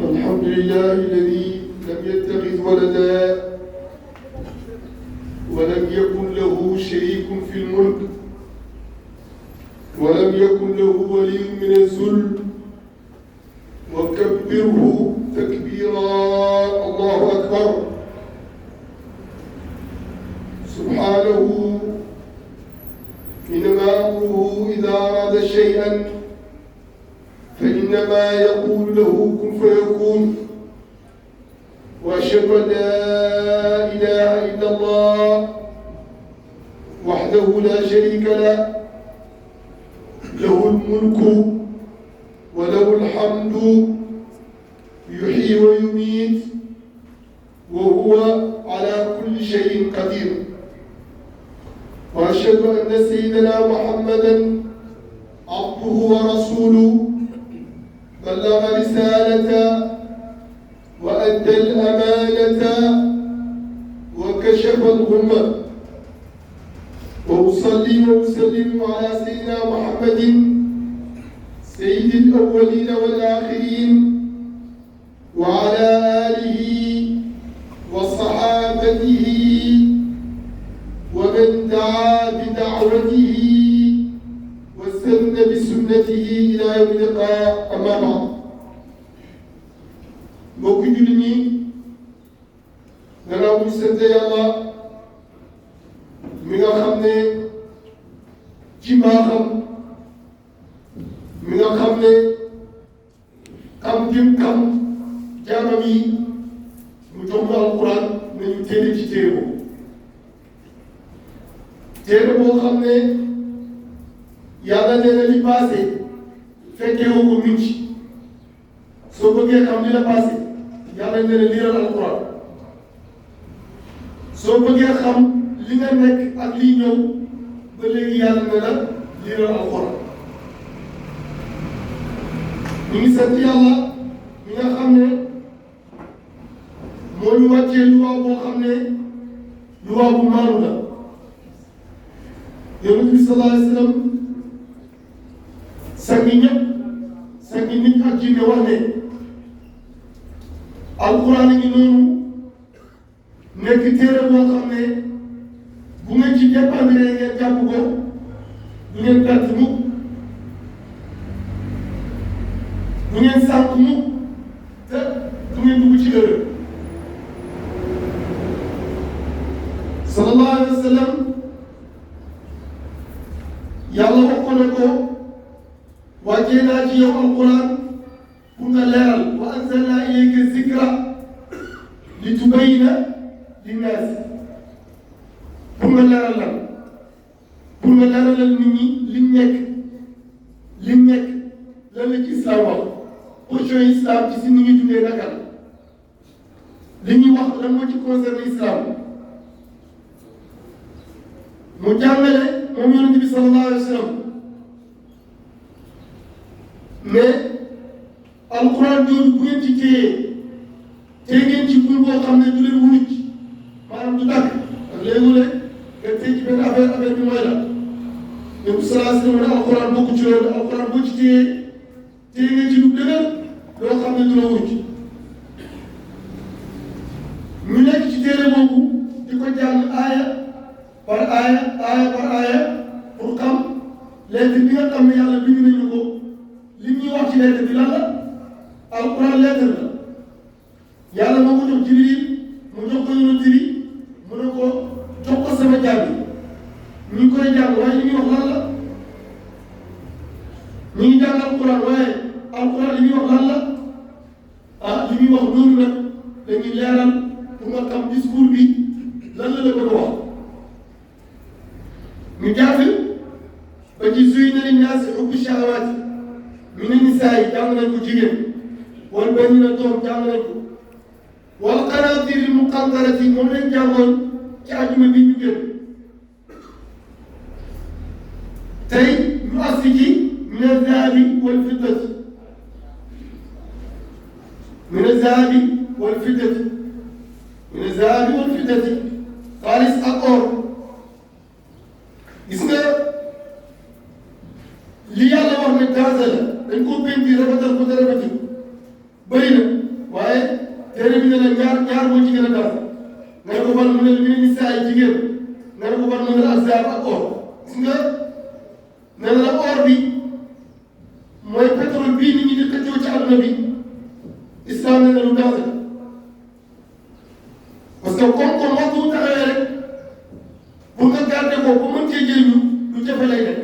الحمد لله الذي لم يتخذ ولدا ولم يكن له شريك في الملك ولم يكن له ولي من الذل وكبره تكبيرا. الله أكبر. سبحانه إنما أمره إذا أراد شيئا فإنما يقول له كن فيكون. وأشهد أن لا إله إلا الله وحده لا شريك له له الملك وله الحمد يحيي ويميت وهو على كل شيء قدير. وأشهد أن سيدنا محمدا عبده ورسوله بلغ رسالة وأدى الأمانة وكشف الغمة. وأصلي وأسلم على سيدنا محمد سيد الأولين والآخرين وعلى آله وصحابته ومن دعا بدعوته واستن بسنته إلى يوم اللقاء. أما بعد. mbokki jullit ñi gannaaw bu sant Yàlla mi nga xam ne ci mbaaxam mi nga xam ne xam jëm xam jaamam yi mu jox ñu alquran nañu téere ci téere boo xam ne yàlla nee na li passé fekkee woo ko min ci soo bëggee xam li la passé yàlla nee na liiral alquran. soo bëggee xam li nga nekk ak liy ñëw ba léegi yàlla ne la liiral alquran. ñu ngi sant yàlla mi nga xam ne moo ñu wàccee luwaa boo xam ne luwaa bu maanu la. Yonent bi sallallahu alayhi wa sallam sangi ñëpp sangi nit ak jinne wax ne alquran a ngi noonu nekk téere boo xam ne bu ngeen ci dépendre ngeen jàpp ko du ngeen perte mukk du ngeen sànq mukk te du ngeen dugg ci erreur. sallallahu alayhi wa sallam yàlla wax ko ne ko wàccee naa ci yow alquran pour nga leeral wa anzalna ilayka zikra li tubayyina linnaas pour nga leeralal nit ñi liñ nekk lan la ci islam wax position islam ci si ni ñuy dundee naka la li ñuy wax lan moo ci concerné islam mu jàngale moom yonent bi sallallahu alayhi wa sallam mais alquran jooju bu ngeen ci téye ngeen ci bul boo xam ne du leen wuruj maanaam du dàkk ak léegi-léeg nga téye ci benn affaire bi mooy la mais sallallahu alayhi wa sallam ne alquran bokku ci loolu alquran boo ci téye ngeen ci lu dëgër loo xam ne du la wuruj. ñu nekk ci téere boobu di ko jàng aaya par aaya pour xam lettre bi nga xam ne yàlla bind nañu ko li ñuy wax ci lettre bi lan la alquran lettre la yàlla moo ko jox Jibril mu jox ko yonent bi mu ne ko jox ko sama jaam yi ñu ngi koy jàng waaye li ñuy wax lan la ñu ngi jàng alquran waaye alquran li ñuy wax lan la li ñuy wax loolu nag dañuy leeral pour nga xam discours bi lan la bëgg a wax. ñu jàng ba ci zuyyina linnaasi hubbu shahawaati mina nisaa'i jàng nañ ko jigéen wal baniina doom jàng nañ ko wal qanaatiiril muqantarati moom lañ jàngoon ci àjjuma bi ñu génn tey ñu agsi ci mina zahabi wal fiddati xaalis ak or. gis nga li yàlla wax ne danger la dañ koo peinture rafetal ko te rafetul bëri na ñaar moo ci gën a dara nga ne ko ban mu ne la mine nisaa yi jigéen nga ne ko ban mu ne la azab ak or gis nga nee na la or bi mooy pétrole bii nit ñi di xëccoo ci àdduna bi islam nee na lu danger parce que comme waxtu wu taxawee rek pour nga garder ko ba mën cee jëriñu lu jafe lay def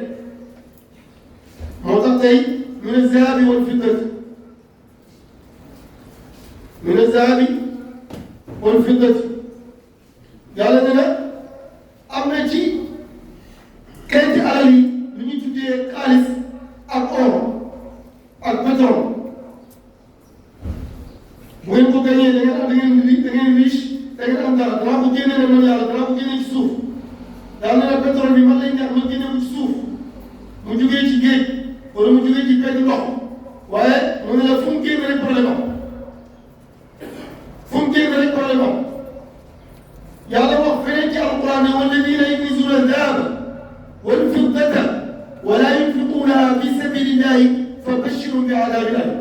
moo tax tey ñu ne zahabi wal fiddati ñu ne zahabi wal fiddati yàlla ne na am na ci xeeti alal yi lu ñuy tuddee xaalis ak or ak pétrole bu ngeen ko gañee da ngeen am da ngeen riche da ngeen am dara danaa ko génne ne man yàlla danaa ko génne ci suuf yàlla ne na pétrole bi man lay neex ma génne ko ci suuf mu jugee ci géej wala mu jugee ci benn ndox waaye mu ne la fu mu génn rek problème am fu mu génn rek problème am yàlla wax feneen ci alquran ne walladina yaknizuna dahaba wal fiddata wala yunfiqunaha fi sabilillahi fabashshirhum bi adabin alim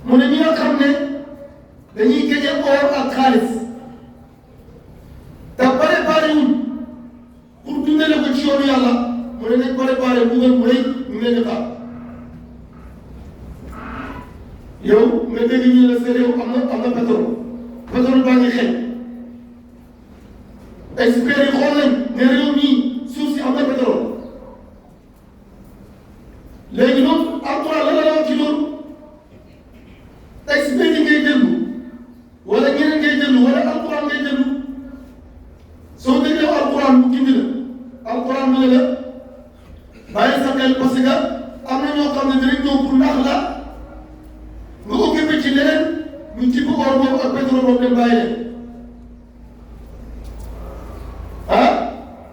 mu ne ñi nga xam ne dañuy génne or ak xaalis te préparé wuñ pour dundale ko ci yoonu yàlla mu ne nañ préparé mbugal mu rëy ñu leen di xaar yow nga dégg ñu ne sa réew am na pétrole baa ngi xeeñ experts yi xool nañ ne réew mii suuf si am na pétrole léegi loolu alquran la la wax ci loolu experts yi ngay déglu wala ñeneen ngay déglu wala alquran ngay déglu soo dégloo alquran mu gindi la alquran mu ne la bàyyi sa xel parce que am na ñoo xam ne dinañ ñëw pour ndax la nga occupé ci leneen ñu ci bu or boobu ak pétrole boobu dem bàyyi leen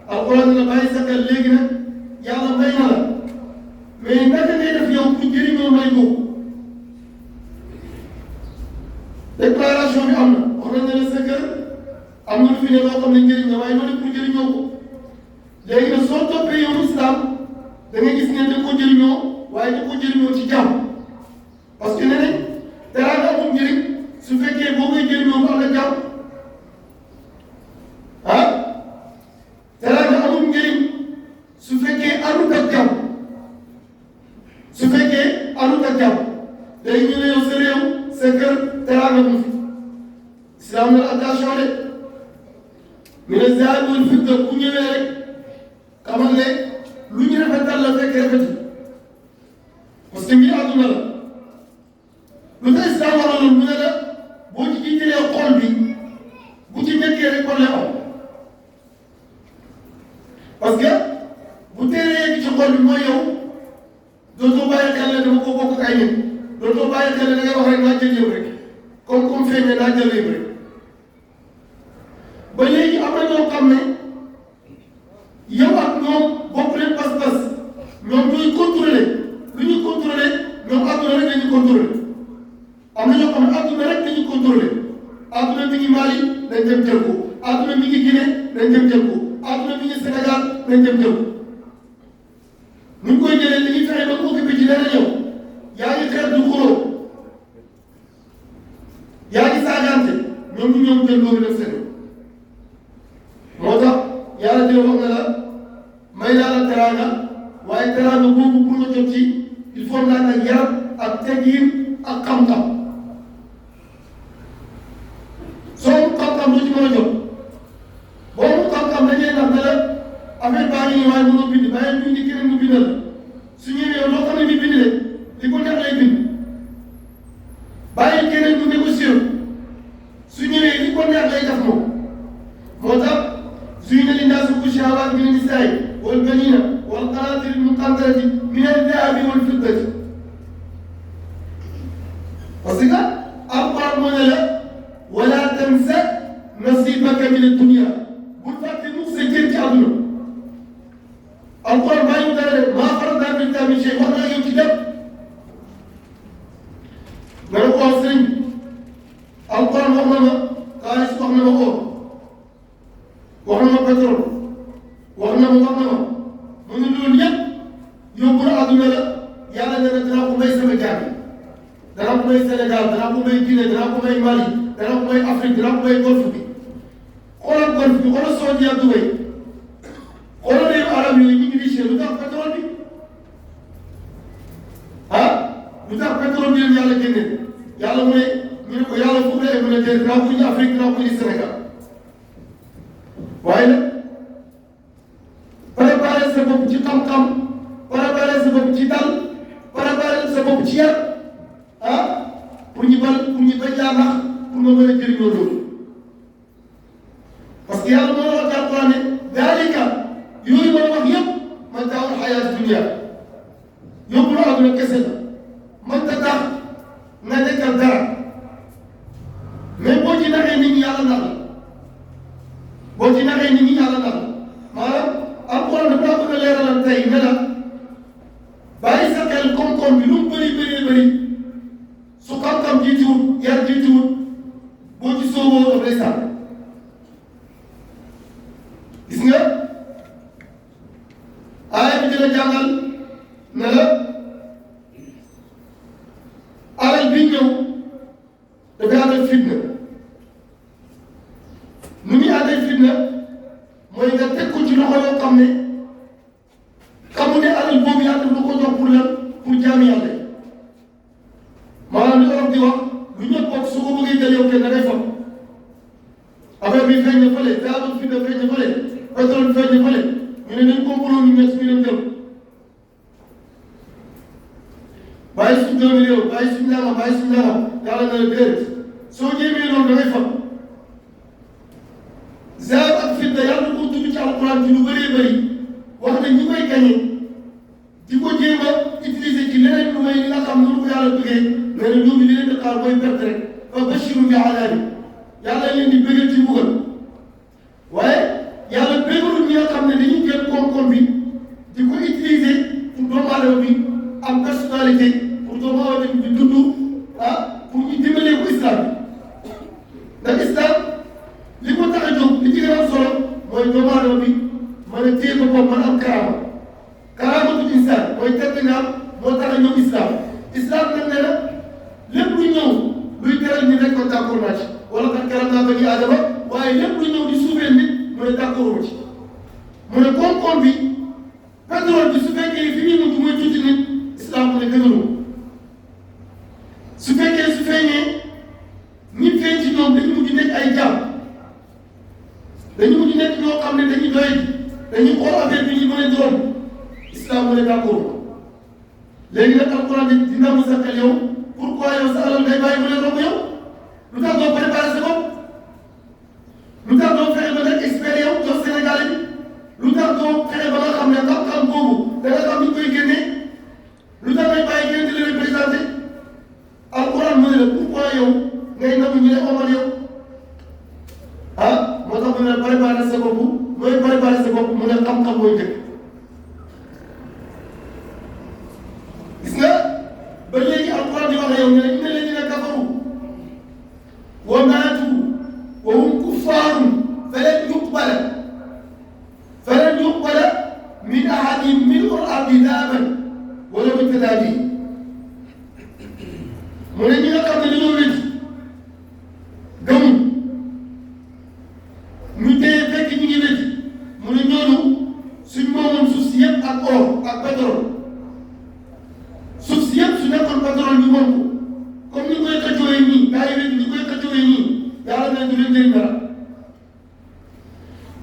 alquran ne la bàyyi sa xel léegi nag yàlla may na la mais naka ngay def yow pour njëriñoo may boobu déclaration bi am na wax nañ ne la sa kër am na lu fi ne loo xam ne njëriñ la waaye noonu pour njëriñoo ko léegi nag soo toppee yow islam da ngay gis ne da ko jëriñoo waaye da ko jëriñoo ci jàmm parce que ne nañ teraanga amul njëriñ su fekkee boo koy jëriñoo mu am na jàmm teraanga amul njëriñ su fekkee àndut ak jàmm su fekkee àndut ak jàmm léegi ñu ne yow sa réew sa kër teraanga mu fi islam na attention de mi ne zahabi wal fidda bu ñëwee rek xamal ne lu ñu rafetal la fekk rafetul parce que mbir àdduna la lu tax islam waral loolu mu ne la boo ci jiitalee xol bi bu ci nekkee rek problème am parce que bu teeree ci xol bi mooy yow dootoo bàyyi xel ne dama ko bokk ak ay nit dootoo bàyyi xel ne da ngay wax rek naa jël yëpp rek comme feeñ ne naa jël yëpp rek ba léegi am na ñoo xam ne yow ak ñoom bokk leen pas-pas ñoom ñooy contrôler lu ñuy contrôler ñoom àdduna rek dañuy contrôler am na ñoo xam ne àdduna rek dañuy contrôler àdduna mi ngi Mali dañ dem jël ko àdduna mi ngi Guinée dañ dem jël ko àdduna mi ngi Sénégal dañ dem jël ko nu ñu koy jëlee dañuy fexe ba ko occupé ci leneen yow yaa ngi xeex du xuloo yaa ngi saagante ñoom ñu ñëw jël loolu def seen moo tax yàlla dina wax ne la may naa la teraanga waaye teraanga boobu pour nga jot ci il faut nga ak yaram ak teggin ak xam-xam soo mu xam-xam doo ci mën a jot boo mu xam-xam dañuy nax ne la affaire baa ngi nii waaye mënoo bind bàyyi bind keneen mu bindal su ñëwee yow loo xam ne bi bind de li ko neex lay bind bàyyi keneen mu négocier su ñëwee li ko neex lay def moom moo tax زين للناس الشهوات من النساء والبنين والقناطر المقنطرة من الذهب والفضة parce que Alxuraan moo ne la wala tansa nasibaka min ad-dunya bul fàtte mukk sa cër ci àdduna Alxuraan bàyyi ñu dara de maa farratnaa fil kitaabi min shay wax naa yow ci lépp nga ne ko wax sëriñ Alxuraan wax na ma xaalis wax na ma or wax na ma pétrole wax na ma mu ne loolu yëpp yóbbu na àdduna la yàlla nee na dinaa ko may sama jaam danaa ko may Sénégal danaa ko may Guinée danaa ko may Mali danaa ko may Afrique danaa ko may golfe bi xoolal golfe bi xoolal Saudi ak Dubaï xoolal réew arab yooyu ñu ngi riche lu tax pétrole bi lu tax pétrole bi leen yàlla génne yàlla mu ne ñu ne ko yàlla fu mu ne mu ne déedéet dinaa ko indi Afrique dinaa ko indi Sénégal waaye nag préparer sa bopp ci xam-xam préparer sa bopp ci dal préparer sa bopp ci yar pour ñu bañ laa nax pour nga mën a jëriñoo loolu parce que yàlla moo la wax ci Alquran ne daalika yooyu ma la wax yëpp mataa'ul hayaati dunya yóbbu la àdduna kese la man ta tax nga nekkal dara mais boo ci naxee nit ñi yàlla nax la boo ci naxee nit ñi yàlla nax la maanaam Alquran dafa la bëgg a leeralal tey ne la bàyyi sa xel koom-koom bi lu mu bëri su xam-xam jiituwut yar jiituwut boo ci sooboo daf lay sànq gis nga aaya bi dina jàngal ne la alal bi ñëw dafay àndal fitna nu muy àndal fitna mooy nga teg ko ci loxo yoo xam ne xamu ne alal boobu yàlla du ko jox pour lan pour jaami yàlla maanaam li olof di wax lu ñëpp bokk su ko bëggee jël yow kenn da ngay fam affaire bi feeñ na fële daabal fitna feeñ na fële pétrole feeñ na fële ñu ne nañ complot ñu ñett ñu dem jël bàyyi suñ doomi réew bàyyi suñ nangam yàlla na la déedéet soo jéemee loolu da ngay fam zaab ak fitna yàlla ko tudd ci alquran ci lu bëree bëri wax ne ñi koy gañe di ko jéem a utiliser ci leneen lu may li nga xam noonu ko yàlla bëggee mais nag ñoom li leen di xaar mooy perte rek fa bashiru bi adaabi yàlla leen di bëggal ci mbugal waaye yàlla bëggalul ñi nga xam ne dañuy jël koom-koom bi di ko utiliser pour doomu aadama bi am personnalité pour doomu aadama bi di dund pour ñu dimbalee ko islam bi ndax islam li ko tax a jóg li ci gën a am solo mooy doomu aadama bi mën a téye boppam mën a am karaamatu insaan mooy tedd nga am moo tax a ñëw islam nag nee na lépp lu ñëw luy teral nit rek kon d'accord naa ci wala kat karam naa bani aadama waaye lépp lu ñëw di suufeel nit mu ne d'accord ci mu ne koom-koom bi pétrole bi su fekkee fi ñuy mujj mooy tuuti nit islam mu ne gënalu su fekkee su feeñee nit feeñ ci ñoom dañu mujj nekk ay jaam dañu mujj nekk ñoo xam ne dañuy doy dañuy xool affaire bi ñu mën a doon islam mu ne d'accord léegi nag alquran bi dina mu sa xel yow pourquoi yow sa alal ngay bàyyi mu leen romb yow lu tax doo préparé sa bopp lu tax doo fexe ba nekk expert yow jox Sénégalais bi lu tax doo fexe ba nga xam ne xam-xam boobu da nga xam ni ñu koy génnee lu tax ngay bàyyi kenn di la représenté alquran mu ne la pourquoi yow ngay nangu ñu ne omal yow moo tax mu ne préparé sa bopp mooy préparé sa bopp mu ne xam-xam mooy njëkk gis nga ba léegi alquran di wax yow ñu ne inna alladina kafaru wa maatu wa hum kuffaarun falan yuqbala min ahadihim mil'u al-ardi dahaban walaw iftadaa bihi mu ne ñi nga xam ne dañoo wéddi gëmuñ ñu téye fekk ñu ngi wéddi mu ne ñooñu suñ moomoon suuf si yëpp ak or ak pétrole suuf si yëpp su nekkoon pétrole ñu moom ko comme ni koy xëccoowee nii gaa yi wéddi ni koy xëccoowee nii yàlla na du leen jëriñ dara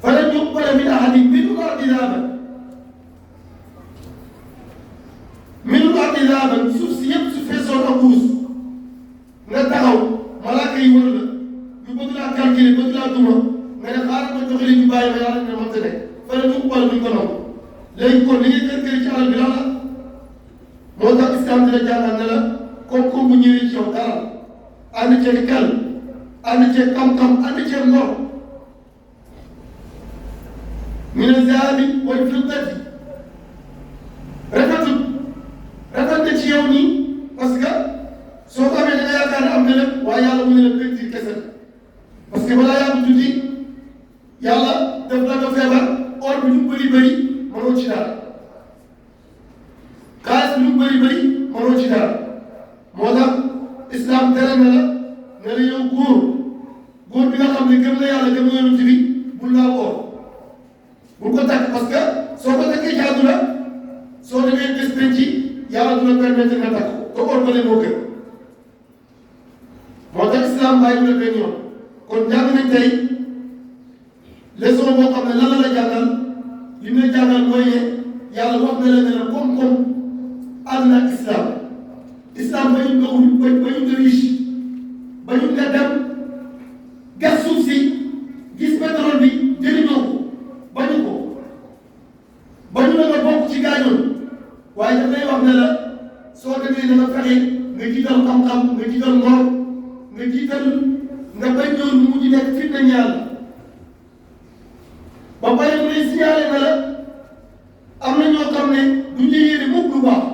falan yuqbala min ahadin mil'u al-ardi dahaban mil'u al-ardi dahaban suuf si yëpp su feesoon ak wurus nga taxaw malaaka yi wër la ñu bëgg laa calculer bëgg laa duma nga ne xaaral ma joxe li ñu bàyyi ma yàlla ne mënta nekk falan yuqbala buñ ko nangu léegi kon li ngay kër ci alal bi lan la moo tax islam dina jàngal ne la koom-koom bu ñëwee ci yow dara ànd ceeg kal ànd ceeg xam-xam ànd ceeg ngor min az-zahabi wal fiddati rafet na ci yow nii parce que soo ko amee da nga yaakaar ne am na lépp waaye yàlla mu ne la péntir kese parce que balaa yàgg tuuti yàlla def la nga feebar or bi lu mu bëri mënoo ci dara xaalis bi lu mu bëri mënoo ci dara moo tax islam tere na la ne la yow góor bi nga xam ne gëm na yàlla gëm na yonent bi bul laa woor bul ko takk parce que soo ko takkee ci àdduna soo demee bés penc yàlla du la permettre nga takk ko or ba leen moo gën moo tax islam bàyyi na benn yoon kon jàng nañ tey leçon boo xam ne lan la la jàngal li mu la jàngal mooy ne yàlla wax na la ne la koom-koom àdduna ak islam ba ñu nga riche ba ñu nga dem gas suuf si gis pétrole bi jëriñoo ko bañu la nga bokk ci gaañoon waaye daf lay wax ne la soo demee da nga fexe nga jiital xam-xam nga jiital ngor nga jiital nga bañ ñoon mu mujj nekk fitna ñaar ba pare mu lay signalé na la am na ñoo xam ne du ñu yéene mukk lu baax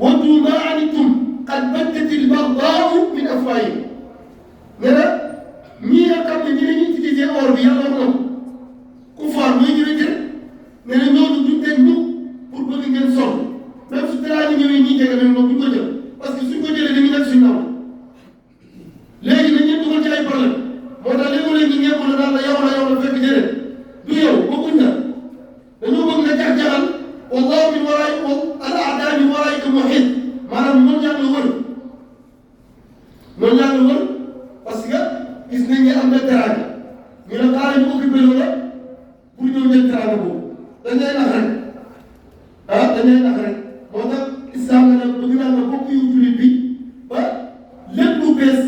waddu maa anittum qad baddatil bagdaa'u min afwaahihim ne la ñii nga xam ne ñi dañuy utiliser or bi yàlla wax na ko kufaar mooy ñu rek ne la ñooñu duñ teg ñu pour bëgg ngeen sonn même su teraanga ñëwee ñii jege leen moom duñ ko jël parce que suñ ko jëlee dañuy def suñu naw léegi dañ leen dugal ci ay problème moo tax léegi ñu ñepp la naan la yow la fekk jëlee du yow bokkuñ na dañoo bëgg nga jax-jaxal wallahu min waraay al a'daa min waraayka muhiit maanaam noonu yaa ngi la wër parce que gis nañ ne am na teraanga ñu ne xaaral ñu occupé loola pour ñëw jël teraanga boobu dañ lay nax rek dañ lay nax rek moo tax islam ne nag bëgg naa nga bokk yu jullit bi ba lépp lu bees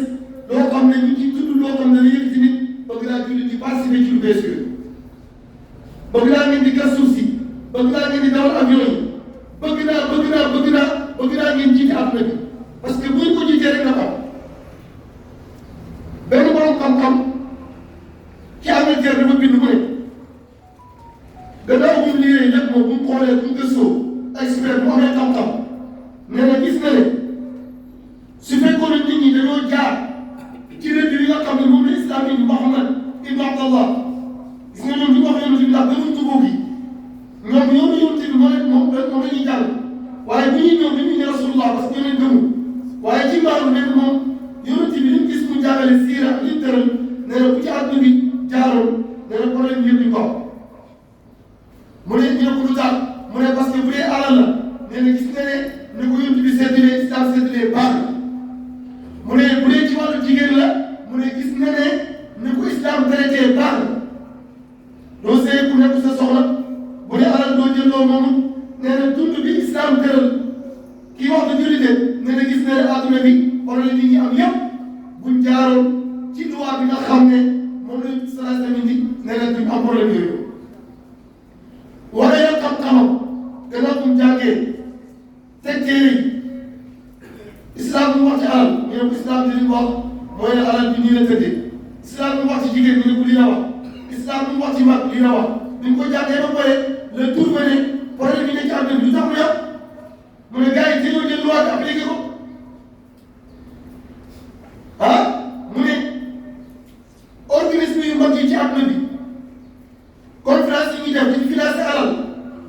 loo xam ne ñu ci tudd loo xam ne la yëg ci nit bëgg naa jullit di participer ci lu bees yooyu bëgg naa ngeen di gas suuf si bëgg naa ngeen di dawal avion yi bëgg naa ngeen jiite àdduna bi parce que buñ ko jiitee rek na xam benn borom xam-xam ci Angleterre dafa bind mu ne gannaaw bu ñu liiree lépp moom bu mu xoolee bu mu gëstoo expert bu amee xam-xam nee na gis na ne su fekkoon ne nit ñi dañoo jaar ci rëdd yi nga xam ne moom la islam yi Muhammad ibn Abdallah gis nga ñoom ñu wax yonent bi ndax gënuñ tubóo gi ñoom yoonu yonent bi moom la ñuy jàng waaye bu ñuy ñëw dañuy ne rasulullah parce que ñoo leen gëmu waaye ci mbaaru nekk moom yonent bi li mu gis mu jàngale siira li mu tëral nee na bu ci àdduna bi jaaroon nee na problème yëpp ñu ko mu ne ñu ne ko lu tax mu ne parce que bu dee alal la nee na gis nga ne ko yonent bi séddalee islam séddalee baax na mu ne bu dee ci wàllu jigéen la mu ne gis nga ne ko islam traité baax na doo sëy ku nekk sa soxla bu dee alal doo jël loo moomu nee na dund bi islam tëral kii wax na jullite nee na gis na ne adduna bi problème yi ñu am yëpp buñ jaaroon ci loi bi nga xam ne moom la ñu sallallahu alayhi wa sallam indi nee na duñ am problème yooyu war a yor xam-xamam gannaaw bu mu jàngee teg téere yi islam bu wax ci alal ñu ne ko islam di leen wax mooy ne alal bi nii la tëddee islam bu wax ci jigéen ñu ne ko lii la wax islam bu wax ci mag lii la wax bi ñu ko jàngee ba pare le tour ba ne problème yi ne ci àdduna bi lu tax mu yàq mu ne gars yi dañoo jël loi bi appliqué ko mu ne organisme yu mag yi ci àdduna bi conférence yi ñuy def dañu financé alal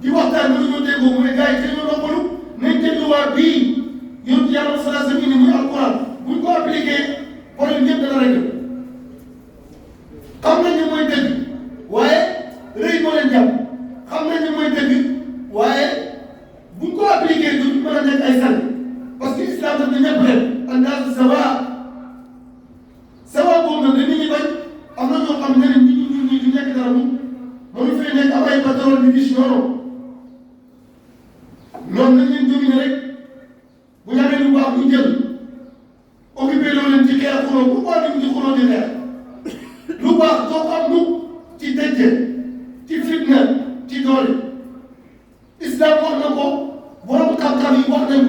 di waxtaan mënuñoo déggoo mu ne gars yi dañoo noppalu nañ jël loi bii yónni yàlla sallallahu alayhi wa sallam ni muy alquran buñ ko appliqué problème yëpp dana rek xam nañ ne mooy dëgg waaye rëy moo leen jàpp xam nañ ne mooy dëgg waaye buñ ko appliqué duñ mën a nekk ay sànni parce que islam daf ne ñëpp leen annaasu sawaa boobu nag dañ nit ñi bañ am na ñoo xam ne nit ñi du nekk dara mu mënu fee nekk am ay pétrole di riche noonu ñoom nañ leen dominer rek bu ñu amee lu baax bu jël occupé loo leen ci xeex xuloo pourquoi duñ ci xuloo di xeex lu baax doo ko am mu ci dëjje ci fitna ci doole islam wax na ko borom xam-xam yi wax nañ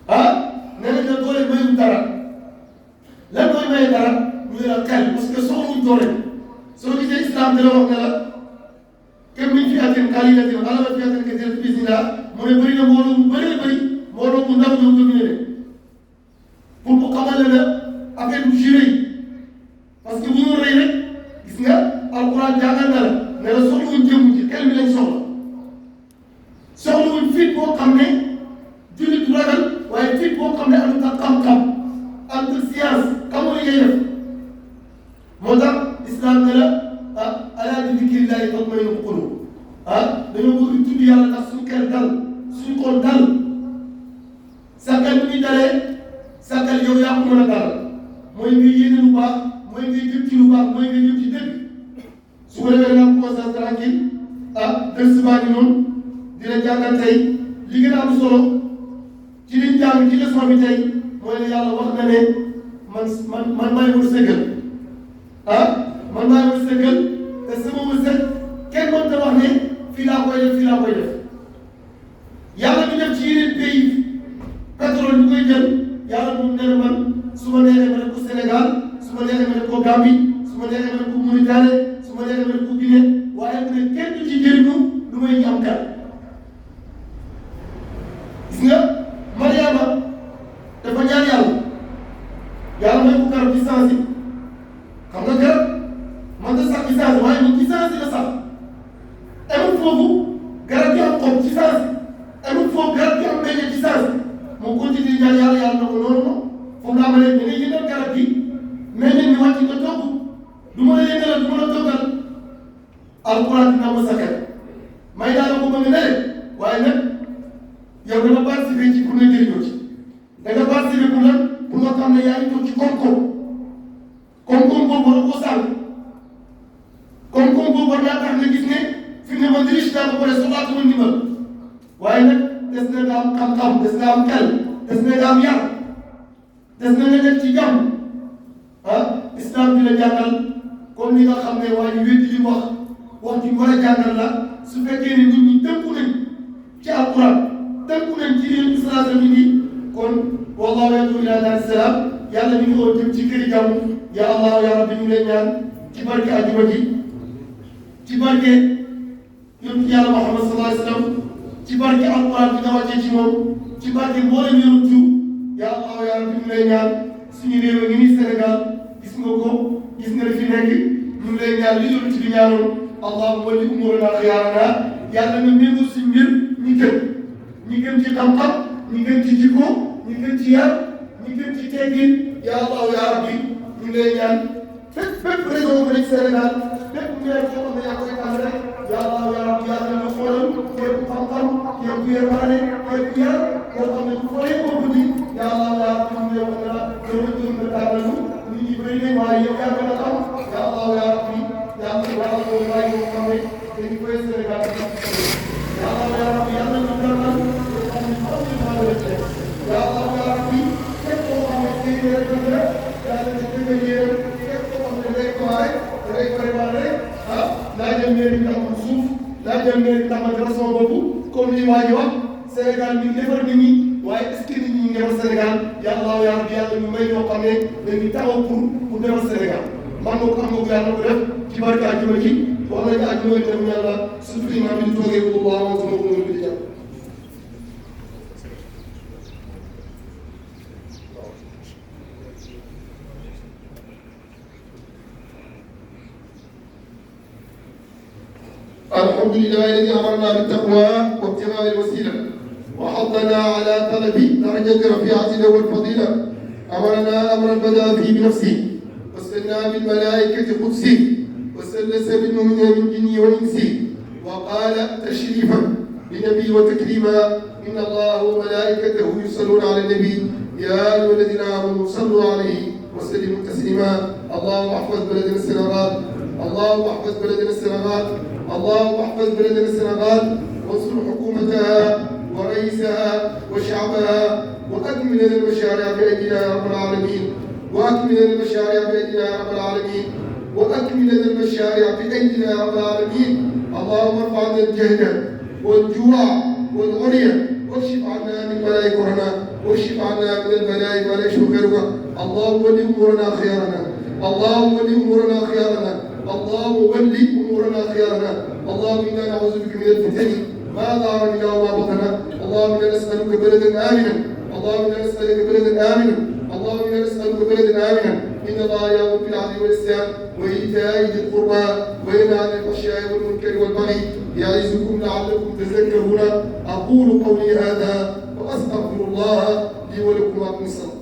ko nee nañ la doole mayul dara lan mooy maye dara ñu ne la xel parce que soxluñ doole soo gisee islam dina wax ne la kem min fi'atin qalilatin ghalabat fi'atan kathiratan bi iznillah mu ne bëri na mbooloo mu bëree bëri mbooloo mu ndaw ñoo dominé leen pour mu xamal la affaire bu juré yi parce que bu ñu rëy rek gis nga alquran jàngal na la ne la soxlawuñ jëmm ci xel mi lañ soxla soxlawuñ fit boo xam ne jullit du la yow yaa ko mën a dalal mooy nga yéene lu baax mooy nga jëm ci lu baax mooy nga jëm ci dëgg su ko defee naa conscience tranquille dërs baa ngi noonu dina jàngal tey li gën a am solo ci liñ jàng ci leçon bi tey mooy ne yàlla wax na ne man maay wërsëgal man maay wërsëgal te sama wërsëg kenn mënta wax ne fii laa koy def yàlla bi def ci yeneen pays pétrole bi koy jël yàlla moom nee na man su ma neexee ma def ko Sénégal su ma neexee ma def ko Gambie su ma neexee ma def ko Mauritanie su ma neexee ma def ko Guinée waaye mu ne kenn du ci jëriñu lu may ñu am kan gis nga Mariama dafa ñaan yàlla may ko garab ci saa si xam nga garab man da sax ci saa si waaye moom ci saa si la sax amul foofu garab gi am xob ci saa si amul foofu garab gi am meññe ci saa si moom continue ñaan yàlla na ko noonu foofu laa ma leen ne yëngal garab gi meññe mi wàcc nga togg du ma la yëngalal du ma la toggal alquran dina ma sakkat may naa la ko ba nga ne waaye nag yow dama participer ci pour nga jëriñoo ci da nga participer pour lan pour nga xam ne yaa ngi toog ci koom-koom boobu war a ko sànq koom-koom boobu war naa tax nga gis ne fi mu ne ma riche naa ba pare soxlaatuma ndimbal waaye nag des na nga am xam-xam des na am xel des na nga am yar des na nga nekk ci jàmm islam bi la jàngal comme li nga xam ne waa ji wéddi li wax ji war a jàngal la su fekkee ne nit ñi tënku nañ ci alquran tënku nañ ci yéen islam bi kon wallahu yad'u ila daari salaam yàlla mi ngi oo jëm ci këri jàmm ya allah ya rabbi ñu leen ñaan ci barke ajuma ji ci barke yonent yàlla Muhammad sallallahu alayhi wa sallam ci barke alquran bi nga wàccee ci moom ci barke mboolem yonent ya allah ya rabbi ñu leen ñaan suñu réew a ngi nii Sénégal gis nga ko gis nga li fi nekk ñu ngi leen ñaan li yonent bi ñaanoon allahumma walli umurana xiyaarana yàlla na méngoo si mbir ñi gën ci xam-xam ñi gën ci jikko ñi gën ci yar ñi gën ci teggin ya allah ya rabbi ñu ngi lay ñaan fépp région bu nekk Sénégal fépp maire boo xam ne yaa koy ànd rek ya allah ya rabbi yàlla na xoolal képp xam-xam képp yërmande képp yar boo xam ne bu fooyee ko guddi ya allah ya rabbi ñu ngi lay wax na yow jëm nga tàggalu nit ñi bëri nañ waaye yow yaa gën a xam ya allah ya rabbi yàlla waral ko bàyyi yoo xam ne dañu koy Sénégal ya allah ya rabbi yàlla ñu gàllankoor yoo xam ne xam ne maa ngi lay ya allah ya rabbi képp koo xam ne tey jii rek dëgg la yàlla ci dëgg yéen képp koo xam ne day préparé day préparé laa jël mairie bi amul suuf laa jël mairie bi taxaw façon boobu comme li waa ji wax Sénégal mi ngi defar nit ñi waaye est-ce que nit ñi ngi defar Sénégal ya allah ya rabbi yàlla ñu may ñoo xam ne dañuy taxaw pour defar Sénégal man nga ko am nga ko yàlla ko def ci barke àjjuma ji wax nañ ko àjjuma ji dem yàlla surtout imam bi ñu toogee bu baax moom sama ko mën di jàpp الحمد لله الذي امرنا بالتقوى وابتغاء الوسيله وحضنا على طلب درجه رفيعه والفضيله امرنا امرا بدا فيه بنفسه وسلنا بالملائكه قدسه وسلس بالمؤمنين من جنه وانسه وقال تشريفا لنبي وتكريما ان الله وملائكته يصلون على النبي يا ايها الذين امنوا صلوا عليه وسلموا تسليما اللهم احفظ بلدنا السنغال اللهم احفظ بلدنا السنغال اللهم احفظ بلدنا السنغال وانصر حكومتها ورئيسها وشعبها واكمل لنا المشاريع بايدينا يا رب العالمين واكمل لنا المشاريع بايدينا يا رب العالمين واكمل لنا المشاريع بايدينا يا رب العالمين اللهم ارفع عنا الجهد والجوع والعري واكشف عنا من بلاء كورونا واكشف عنا من البلاء ما لا يشفي غيرك اللهم ول امورنا خيارنا اللهم ول امورنا خيارنا اللهم ول امورنا خيارنا اللهم انا نعوذ بك من الفتن ما ظهر منها وما بطن اللهم انا نسالك بلدا امنا اللهم انا نسالك بلدا امنا اللهم انا نسالك بلدا امنا ان الله يامر بالعدل والاحسان وايتاء ذي القربى وينهى عن الفحشاء والمنكر والبغي يعظكم لعلكم تذكرون اقول قولي هذا واستغفر الله لي ولكم واقم الصلاه